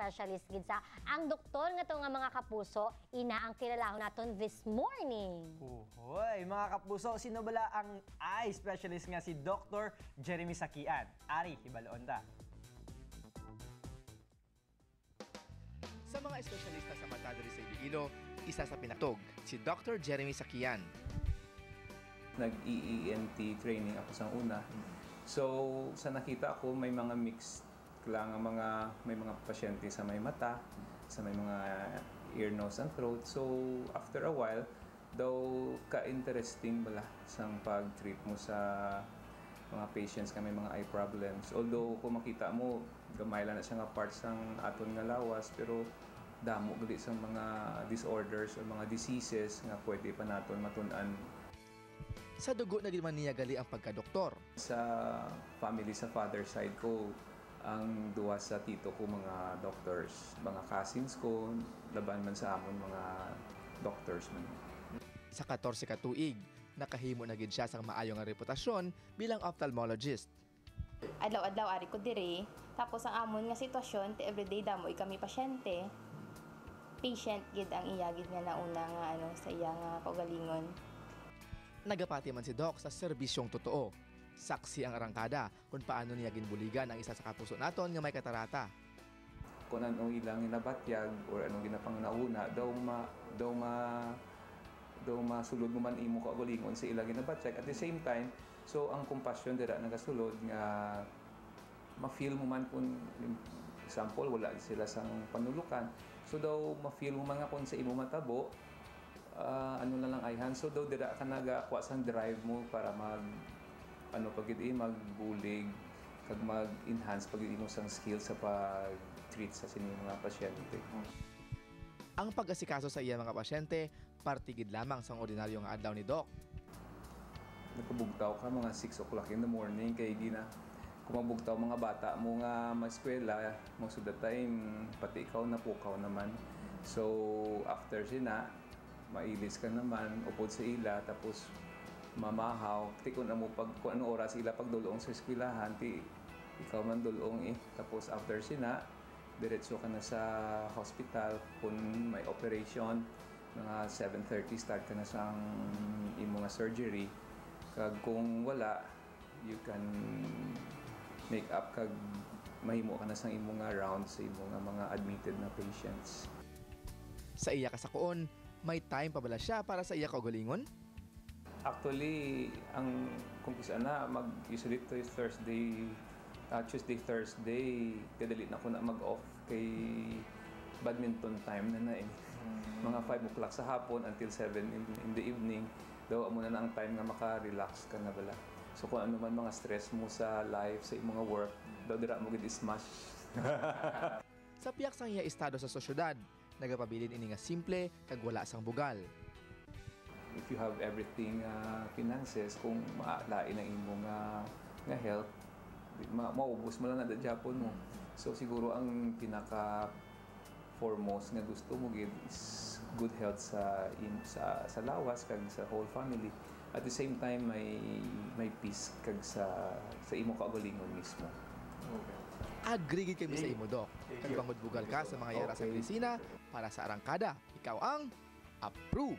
specialist gid sa ang doktor nga to nga mga kapuso ina ang kilalahon naton this morning. Uhoy, mga kapuso, sino bala ang eye specialist nga si Dr. Jeremy Sakian? Ari, hibaloon ta. Sa mga espesyalista sa mata diri sa Iloilo, isa sa pinatog, si Dr. Jeremy Sakian. Nag-ENT training ako sa una. So, sa nakita ko, may mga mixed lang may mga pasyente sa may mata, sa may mga ear, nose, and throat. So, after a while, daw ka-interesting bala sang pag-treat mo sa mga patients ka may mga eye problems. Although, kung makita mo, gamay lang na siya nga parts ng aton nga lawas, pero damo gali sa mga disorders o mga diseases nga pwede pa naton matun-an. Sa dugo na man niya gali ang pagka-doktor. Sa family, sa father side ko, ang duwa sa tito ko mga doctors, mga cousins ko, laban man sa amon mga doctors man. Sa 14 ka tuig, nakahimo na gid siya sa maayong nga reputasyon bilang ophthalmologist. Adlaw-adlaw ari ko diri, tapos ang amon nga sitwasyon, everyday damo kami pasyente. Patient gid ang iya gid nga nauna nga sa iya nga kaugalingon. Nagapati man si Doc sa serbisyong totoo. Saksi ang arangkada kung paano niya ginbuligan ang isa sa kapuso naton nga may katarata. Kung anong ilang ginabatyag or anong ginapangnauna, daw masulod mo man imo kaugalingon sa ilang ginabatyag. At the same time, so ang compassion dira nagasulod nga ma-feel mo man kung example wala sila sang panulukan. So daw ma-feel mo man nga kung sa imo matabo, ano na lang ayhan. So daw dira ka nagakuha sang drive mo para magbulig kag mag-enhance pagid imo sang skill sa pag-treat sa sining mga pasyente. Ang pag-asikaso sa iya mga pasyente, partigid lamang sang ordinaryo nga adlaw ni Doc. Nagkabugtaw ka mga 6 o'clock in the morning kay di na kumabugtaw mga bata mo nga ma-eskwela, most of the time pati ikaw napukaw naman. So after sina, mailis ka naman, upod sa ila, tapos mamahaw. Kung ano oras ila pagdulong sa eskwelahan, ikaw man dulong Tapos after sina, diretso ka na sa hospital kung may operation. Mga 7:30 start ka na sa imo nga surgery. Kag kung wala, you can make up kag mahimo ka na sa imo nga rounds sa imo nga mga admitted na patients. Sa iya kasakuon, may time pa bala siya para sa iya kaugalingon? Actually, kung kisa na, usually Thursday, kadali na ko na mag-off kay badminton time na Mga 5 o'clock sa hapon until 7 in the evening, daw muna na ang time nga maka-relax ka na bala. So kung ano man mga stress mo sa life, sa mga work, daw dira mo gid smash. Sa piyak sang iya estado sa sosyedad, nagapabilin ini nga simple kag wala sang bugal. If you have everything finances, kung maalain ang imo nga health, maubos mo lang na Japon mo. So siguro ang pinaka foremost nga gusto mo gid is good health sa lawas kag sa whole family. At the same time may peace kag sa imo kaugalingon mismo. Okay. Agree gid kami sa imo, Doc. Kag bangod bugal ka sa mga yara sa medisina para sa arangkada, ikaw ang approve.